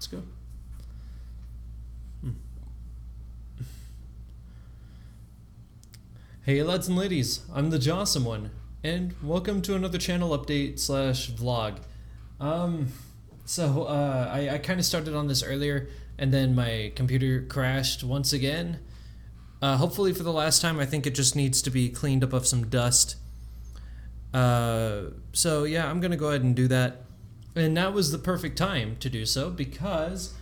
go. Hey lads and ladies, I'm the Jawesome one, and welcome to another channel update / vlog. I kind of started on this earlier, and then my computer crashed once again. Hopefully for the last time. I think it just needs to be cleaned up of some dust. So yeah, I'm gonna go ahead and do that. And that was the perfect time to do so because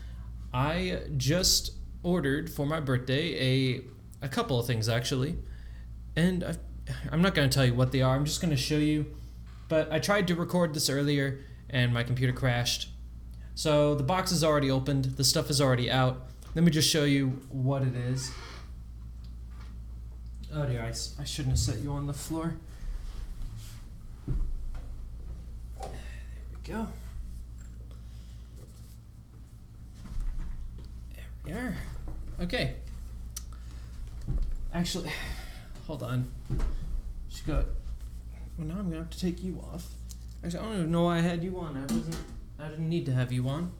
I just ordered for my birthday a couple of things actually. And I'm not going to tell you what they are, I'm just going to show you. But I tried to record this earlier and my computer crashed. So the box is already opened, the stuff is already out. Let me just show you what it is. Oh dear, I shouldn't have set you on the floor. There we go. There we are. Okay. Actually, hold on. Just got. Well, now I'm gonna have to take you off. Actually, I don't even know why I had you on. I didn't need to have you on.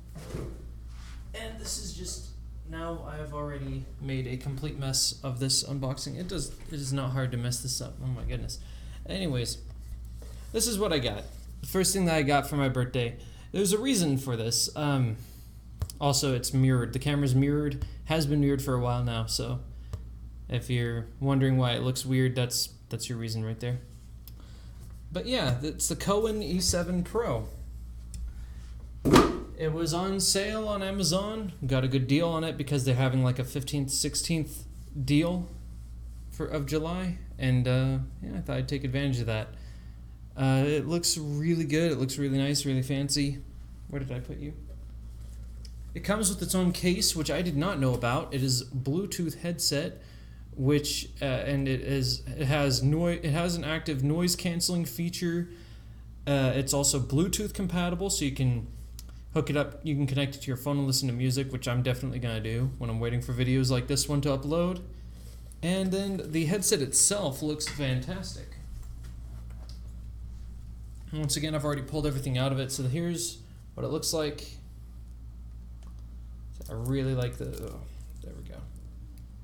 And this is just. Now I have already made a complete mess of this unboxing. It is not hard to mess this up. Oh my goodness. Anyways, this is what I got. The first thing that I got for my birthday. There's a reason for this. Also, it's mirrored. The camera's mirrored. Has been mirrored for a while now. So, if you're wondering why it looks weird, that's your reason right there. But yeah, it's the Cohen E7 Pro. It was on sale on Amazon. Got a good deal on it because they're having like a 15th, 16th deal of July. And yeah, I thought I'd take advantage of that. It looks really good. It looks really nice, really fancy. Where did I put you? It comes with its own case, which I did not know about. It is Bluetooth headset, which and it has an active noise canceling feature. It's also Bluetooth compatible, so you can hook it up. You can connect it to your phone and listen to music, which I'm definitely gonna do when I'm waiting for videos like this one to upload. And then the headset itself looks fantastic. Once again, I've already pulled everything out of it, so here's what it looks like. I really like there we go.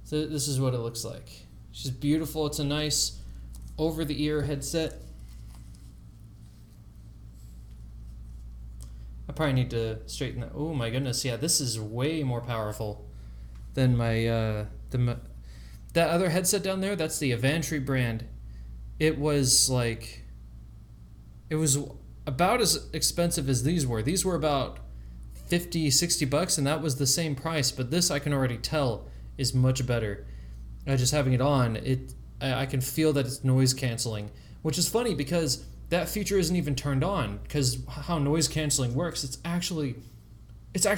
So this is what it looks like. It's just beautiful. It's a nice over-the-ear headset. I probably need to straighten that. Oh my goodness, yeah, this is way more powerful than my that other headset down there. That's the Avantry brand. It was about as expensive as these were. These were about $50-$60, and that was the same price. But this, I can already tell, is much better. Just having it on, I can feel that it's noise canceling, which is funny because that feature isn't even turned on. Because how noise canceling works, it's actually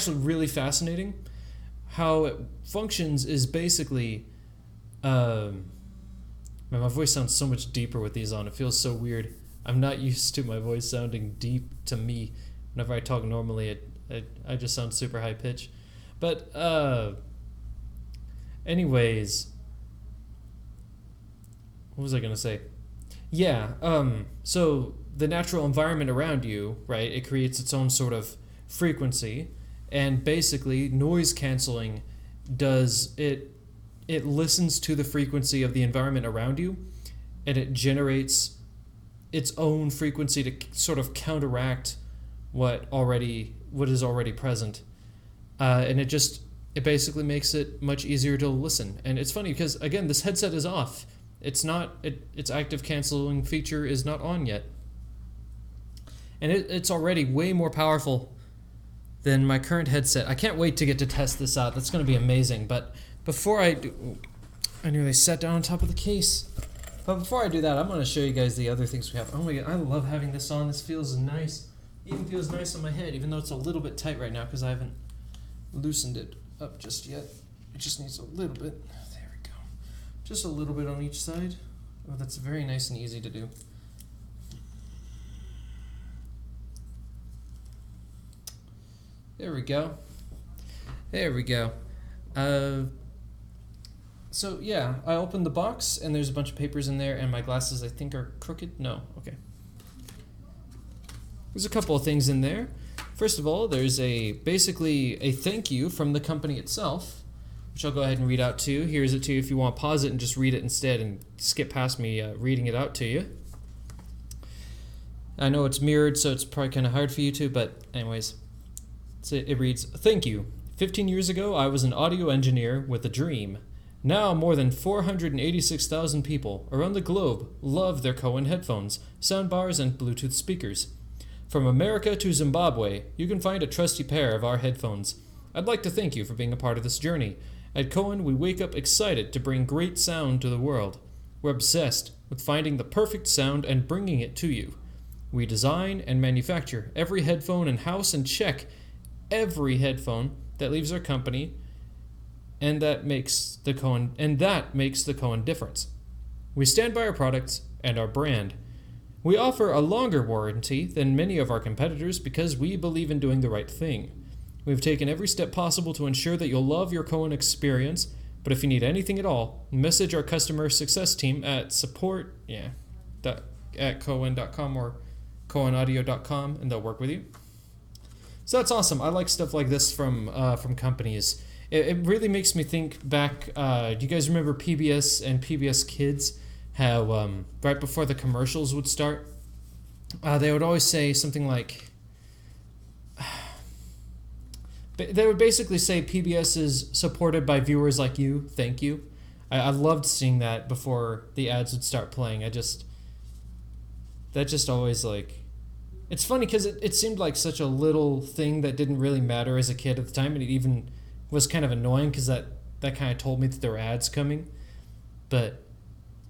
really fascinating. How it functions is basically, man, my voice sounds so much deeper with these on. It feels so weird. I'm not used to my voice sounding deep to me. Whenever I talk normally, I just sound super high pitch. But anyways, what was I gonna say? Yeah, so the natural environment around you, right, it creates its own sort of frequency, and basically noise canceling does it listens to the frequency of the environment around you, and it generates its own frequency to sort of counteract what is already present, and it basically makes it much easier to listen. And it's funny because again, this headset is off. Its active canceling feature is not on yet, and it's already way more powerful than my current headset. I can't wait to get to test this out. That's going to be amazing. But before I do, I nearly sat down on top of the case. But before I do that, I'm going to show you guys the other things we have. Oh my god, I love having this on. This feels nice. Even feels nice on my head, even though it's a little bit tight right now because I haven't loosened it up just yet. It just needs a little bit. There we go. Just a little bit on each side. Oh, that's very nice and easy to do. There we go. There we go. So yeah, I opened the box and there's a bunch of papers in there, and my glasses I think are crooked. No, okay. There's a couple of things in there. First of all, there's basically a thank you from the company itself, which I'll go ahead and read out to you. Here's it to you if you want to pause it and just read it instead and skip past me reading it out to you. I know it's mirrored, so it's probably kind of hard for you to, but anyways, it reads, "Thank you. 15 years ago, I was an audio engineer with a dream. Now, more than 486,000 people around the globe love their Cohen headphones, soundbars, and Bluetooth speakers. From America to Zimbabwe, you can find a trusty pair of our headphones. I'd like to thank you for being a part of this journey. At Cohen, we wake up excited to bring great sound to the world. We're obsessed with finding the perfect sound and bringing it to you. We design and manufacture every headphone in-house and check every headphone that leaves our company, and that makes the Cohen difference. We stand by our products and our brand. We offer a longer warranty than many of our competitors because we believe in doing the right thing. We've taken every step possible to ensure that you'll love your Cohen experience, but if you need anything at all, message our customer success team at support@cohen.com or cohenaudio.com, and they'll work with you." So that's awesome. I like stuff like this from companies. It really makes me think back. Do you guys remember PBS and PBS Kids? How right before the commercials would start, they would always say something like, they would basically say PBS is supported by viewers like you. Thank you. I loved seeing that before the ads would start playing. That just always it's funny because it seemed like such a little thing that didn't really matter as a kid at the time, and it even was kind of annoying because that kind of told me that there were ads coming. But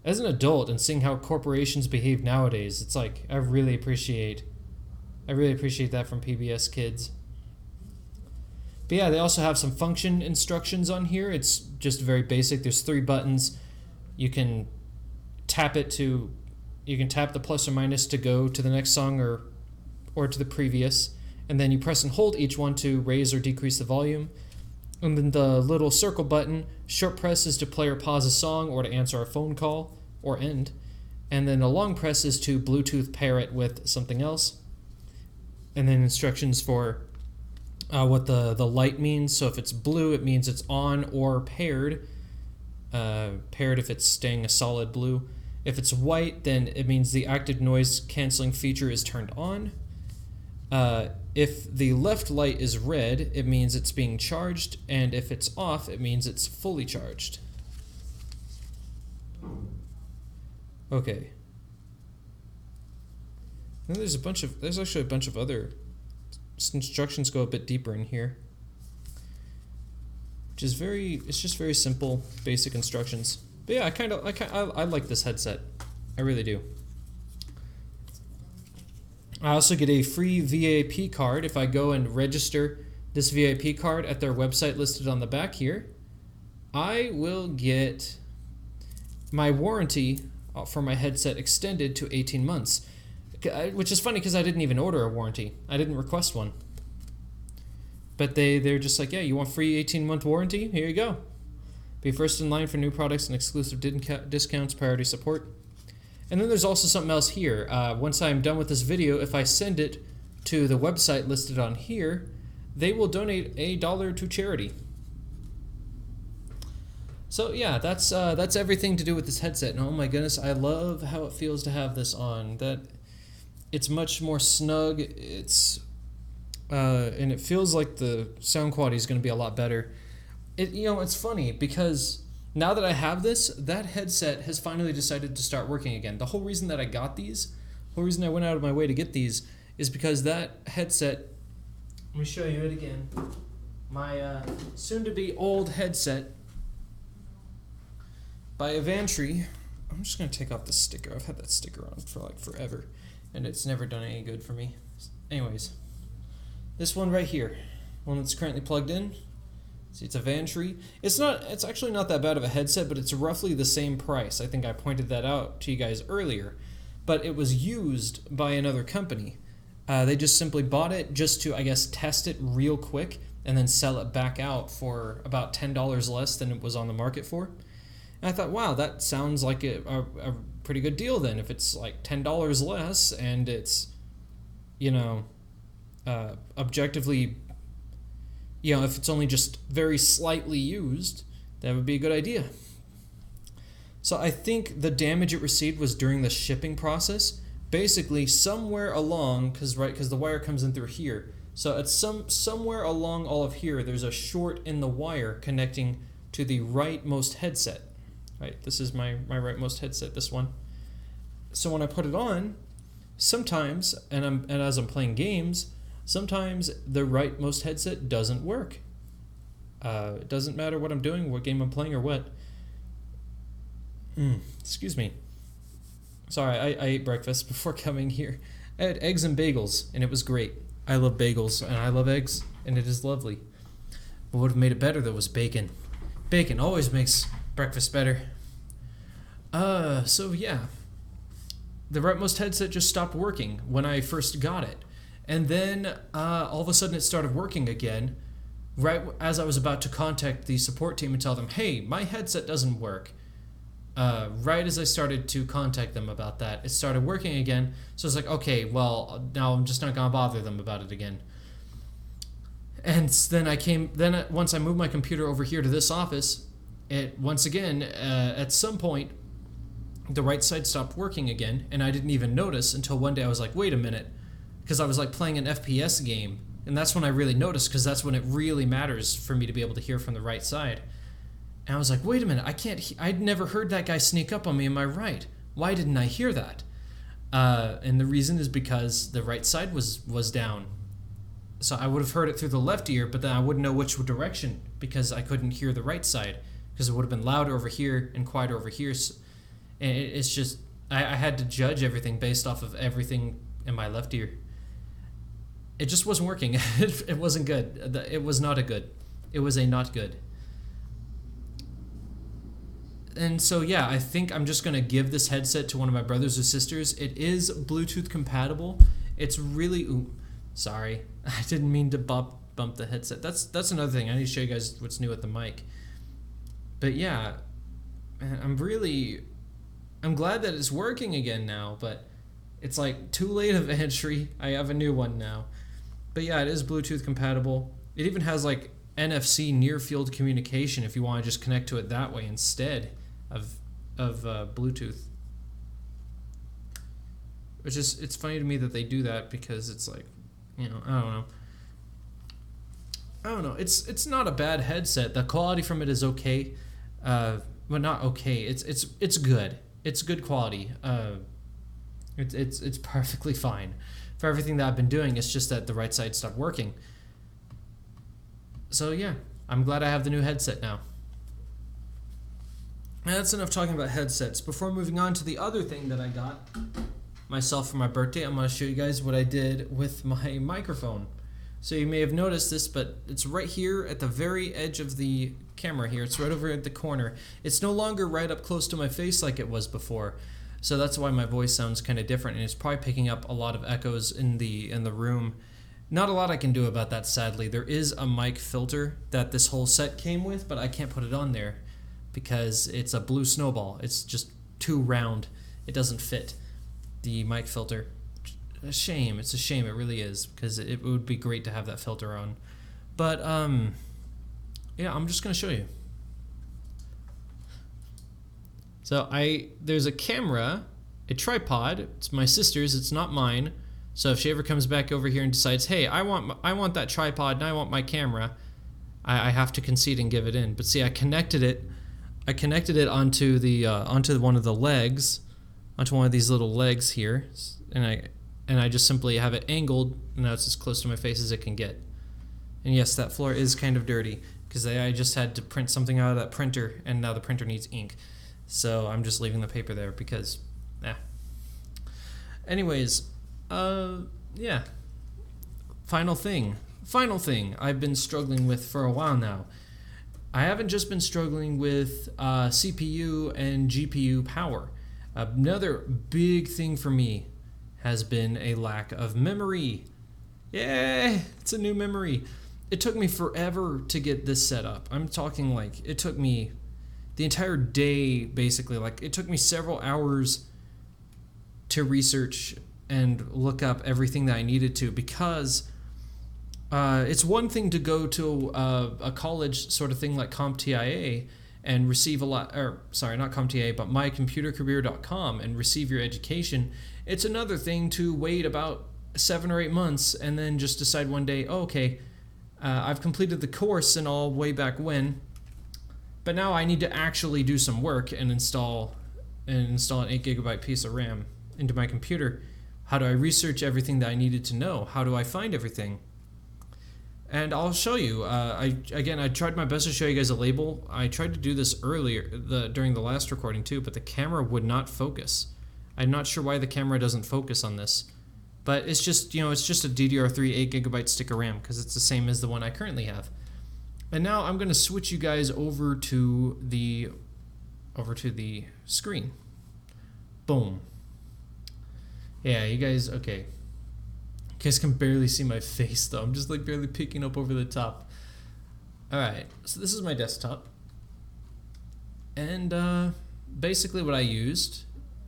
as an adult and seeing how corporations behave nowadays, it's like I really appreciate that from PBS Kids. But yeah, they also have some function instructions on here. It's just very basic. There's 3 buttons. You can tap the plus or minus to go to the next song or to the previous, and then you press and hold each one to raise or decrease the volume. And then the little circle button, short press is to play or pause a song or to answer a phone call or end. And then the long press is to Bluetooth pair it with something else. And then instructions for what the light means. So if it's blue, it means it's on or paired. Paired if it's staying a solid blue. If it's white, then it means the active noise canceling feature is turned on. If the left light is red, it means it's being charged, and if it's off, it means it's fully charged. Okay. Then there's actually a bunch of other instructions go a bit deeper in here, which is it's just very simple, basic instructions. But yeah, I like this headset. I really do. I also get a free VIP card if I go and register this VIP card at their website listed on the back here. I will get my warranty for my headset extended to 18 months, which is funny because I didn't even order a warranty. I didn't request one. But they're just like, yeah, you want free 18-month warranty? Here you go. Be first in line for new products and exclusive discounts, priority support. And then there's also something else here. Once I'm done with this video, if I send it to the website listed on here, they will donate $1 to charity. So yeah, that's everything to do with this headset. And oh my goodness, I love how it feels to have this on. That it's much more snug. And it feels like the sound quality is going to be a lot better. It's funny because now that I have this, that headset has finally decided to start working again. The whole reason that I got these, the whole reason I went out of my way to get these, is because that headset, let me show you it again, my soon-to-be old headset by Evantry. I'm just going to take off the sticker. I've had that sticker on for forever, and it's never done any good for me. Anyways, this one right here, one that's currently plugged in. See, it's a Evantry. It's actually not that bad of a headset, but it's roughly the same price. I think I pointed that out to you guys earlier. But it was used by another company. They just simply bought it just to, I guess, test it real quick and then sell it back out for about $10 less than it was on the market for. And I thought, wow, that sounds like a pretty good deal then. If it's like $10 less and it's, objectively, if it's only just very slightly used, that would be a good idea. So I think the damage it received was during the shipping process. Basically, somewhere along, because the wire comes in through here. So at somewhere along all of here, there's a short in the wire connecting to the rightmost headset. Right, this is my rightmost headset, this one. So when I put it on, sometimes, and as I'm playing games, sometimes the rightmost headset doesn't work. It doesn't matter what I'm doing, what game I'm playing, or what. Excuse me. Sorry, I ate breakfast before coming here. I had eggs and bagels, and it was great. I love bagels, and I love eggs, and it is lovely. What would have made it better, though, was bacon. Bacon always makes breakfast better. So yeah. The rightmost headset just stopped working when I first got it. And then all of a sudden it started working again, right as I was about to contact the support team and tell them, hey, my headset doesn't work. Right as I started to contact them about that, it started working again. So I was like, okay, well, now I'm just not going to bother them about it again. And then once I moved my computer over here to this office, it once again, at some point, the right side stopped working again, and I didn't even notice until one day I was like, wait a minute, because I was like playing an FPS game, and that's when I really noticed, because that's when it really matters for me to be able to hear from the right side. And I was like, wait a minute, I'd never heard that guy sneak up on me in my right. Why didn't I hear that? And the reason is because the right side was down. So I would have heard it through the left ear, but then I wouldn't know which direction, because I couldn't hear the right side, because it would have been louder over here and quieter over here. So, and it's just, I had to judge everything based off of everything in my left ear. It just wasn't working. It wasn't good. It was not a good. It was a not good. And so, yeah, I think I'm just going to give this headset to one of my brothers or sisters. It is Bluetooth compatible. It's really... sorry. I didn't mean to bump the headset. That's another thing. I need to show you guys what's new with the mic. But, yeah, I'm glad that it's working again now, but it's like too late of entry. I have a new one now. But yeah, it is Bluetooth compatible. It even has like NFC near field communication if you want to just connect to it that way instead of Bluetooth. Which is, it's funny to me that they do that, because it's like, I don't know. It's not a bad headset. The quality from it is okay. Well, not okay. It's good. It's good quality. It's perfectly fine for everything that I've been doing. It's just that the right side stopped working. So yeah, I'm glad I have the new headset now. And that's enough talking about headsets. Before moving on to the other thing that I got myself for my birthday, I'm going to show you guys what I did with my microphone. So you may have noticed this, but it's right here at the very edge of the camera here. It's right over at the corner. It's no longer right up close to my face like it was before. So that's why my voice sounds kind of different, and it's probably picking up a lot of echoes in the room. Not a lot I can do about that, sadly. There is a mic filter that this whole set came with, but I can't put it on there because it's a blue snowball. It's just too round. It doesn't fit the mic filter. A shame. It's a shame. It really is, because it would be great to have that filter on. But yeah, I'm just gonna show you. So there's a camera, a tripod. It's my sister's. It's not mine. So if she ever comes back over here and decides, hey, I want that tripod and I want my camera, I have to concede and give it in. But see, I connected it onto the onto one of the legs, onto one of these little legs here, and I just simply have it angled, and now it's as close to my face as it can get. And yes, that floor is kind of dirty, because I just had to print something out of that printer, and now the printer needs ink. So I'm just leaving the paper there because, Anyways, yeah. Final thing I've been struggling with for a while now. I haven't just been struggling with CPU and GPU power. Another big thing for me has been a lack of memory. Yeah, it's a new memory. It took me forever to get this set up. I'm talking like it took me the entire day, basically. Like, it took me several hours to research and look up everything that I needed to, because It's one thing to go to a college sort of thing like CompTIA and receive a lot, or sorry, not CompTIA, but mycomputercareer.com and receive your education. It's another thing to wait about 7 or 8 months and then just decide one day, oh, okay, I've completed the course and all way back when, but now I need to actually do some work and install an 8 GB piece of RAM into my computer. How do I research everything that I needed to know? How do I find everything? And I'll show you. I tried my best to show you guys a label. I tried to do this earlier during the last recording too, but the camera would not focus. I'm not sure why the camera doesn't focus on this. But it's just, it's just a DDR3 8 GB stick of RAM because it's the same as the one I currently have. And now I'm going to switch you guys over to the screen. Boom. Yeah, you guys, okay. You guys can barely see my face though. I'm just like barely peeking up over the top. Alright, so this is my desktop. And basically what I used,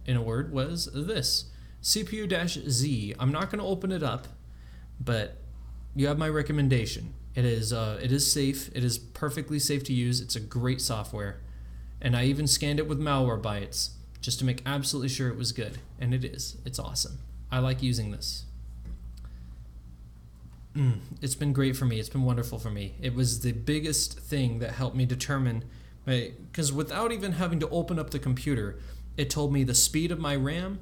in a word, was this. CPU-Z. I'm not going to open it up, but you have my recommendation. It is safe. It is perfectly safe to use. It's a great software. And I even scanned it with Malwarebytes just to make absolutely sure it was good. And it is. It's awesome. I like using this. It's been great for me. It's been wonderful for me. It was the biggest thing that helped me determine, because without even having to open up the computer, it told me the speed of my RAM.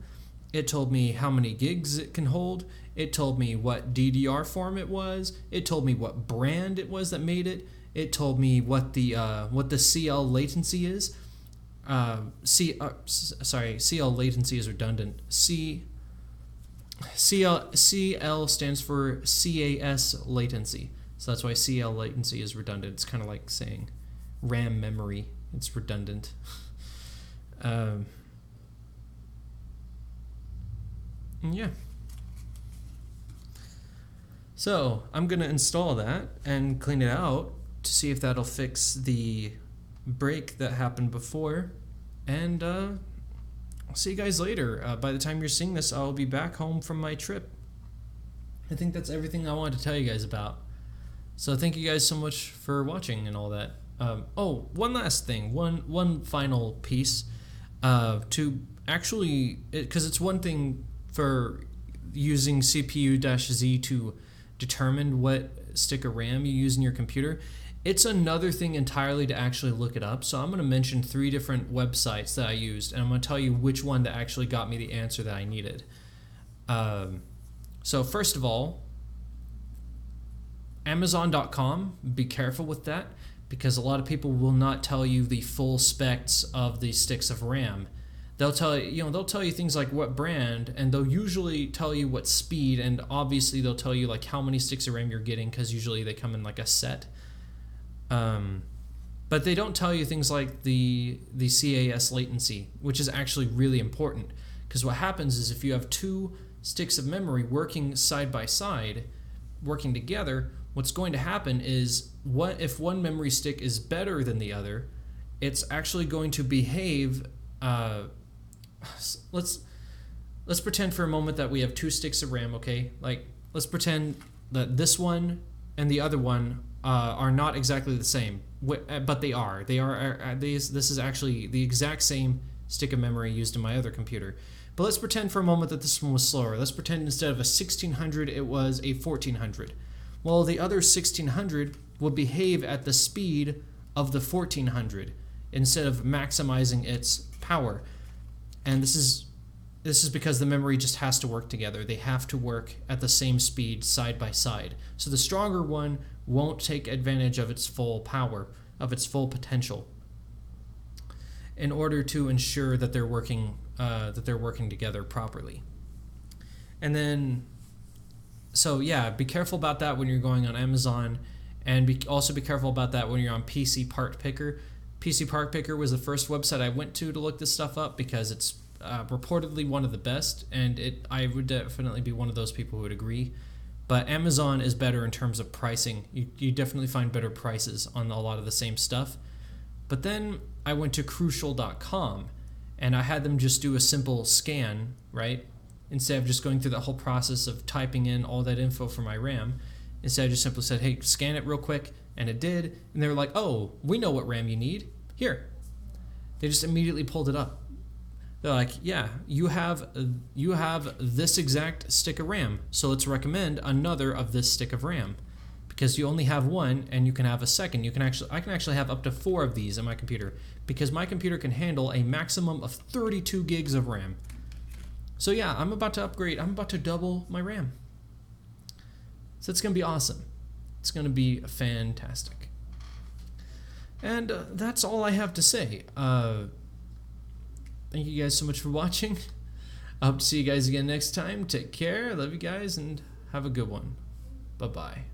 It told me how many gigs it can hold. It told me what DDR form it was. It told me what brand it was that made it. It told me what the CL latency is. CL latency is redundant. CL stands for CAS latency. So that's why CL latency is redundant. It's kind of like saying RAM memory. It's redundant. Yeah. So I'm going to install that and clean it out to see if that'll fix the break that happened before. And I'll see you guys later. By the time you're seeing this, I'll be back home from my trip. I think that's everything I wanted to tell you guys about. So thank you guys so much for watching and all that. Oh, one last thing. One final piece. To actually, because it's one thing for using CPU-Z to determine what stick of RAM you use in your computer. It's another thing entirely to actually look it up. So I'm going to mention 3 different websites that I used, and I'm going to tell you which one that actually got me the answer that I needed. So first of all, Amazon.com, be careful with that, because a lot of people will not tell you the full specs of the sticks of RAM. They'll tell you things like what brand, and they'll usually tell you what speed, and obviously they'll tell you like how many sticks of RAM you're getting, because usually they come in like a set. But they don't tell you things like the CAS latency, which is actually really important, because what happens is if you have 2 sticks of memory working side by side, working together, what's going to happen is if one memory stick is better than the other, it's actually going to behave. Let's pretend for a moment that we have 2 sticks of RAM, okay? Like, let's pretend that this one and the other one are not exactly the same, but they are. This is actually the exact same stick of memory used in my other computer. But let's pretend for a moment that this one was slower. Let's pretend instead of a 1600, it was a 1400. Well, the other 1600 would behave at the speed of the 1400 instead of maximizing its power. And this is because the memory just has to work together. They have to work at the same speed side by side. So the stronger one won't take advantage of its full power, of its full potential, in order to ensure that they're working together properly. And then, so yeah, be careful about that when you're going on Amazon, and also be careful about that when you're on PC Part Picker. PC Part Picker was the first website I went to look this stuff up, because it's reportedly one of the best, and I would definitely be one of those people who would agree. But Amazon is better in terms of pricing. You definitely find better prices on a lot of the same stuff. But then I went to Crucial.com, and I had them just do a simple scan, right? Instead of just going through that whole process of typing in all that info for my RAM. Instead, I just simply said, hey, scan it real quick, and it did. And they were like, oh, we know what RAM you need. Here. They just immediately pulled it up. They're like, yeah, you have this exact stick of RAM, so let's recommend another of this stick of RAM. Because you only have one, and you can have a second. I can actually have up to 4 of these in my computer, because my computer can handle a maximum of 32 gigs of RAM. So yeah, I'm about to upgrade. I'm about to double my RAM. So it's gonna be awesome. It's gonna be fantastic. And that's all I have to say. Thank you guys so much for watching. I hope to see you guys again next time. Take care. Love you guys, and have a good one. Bye-bye.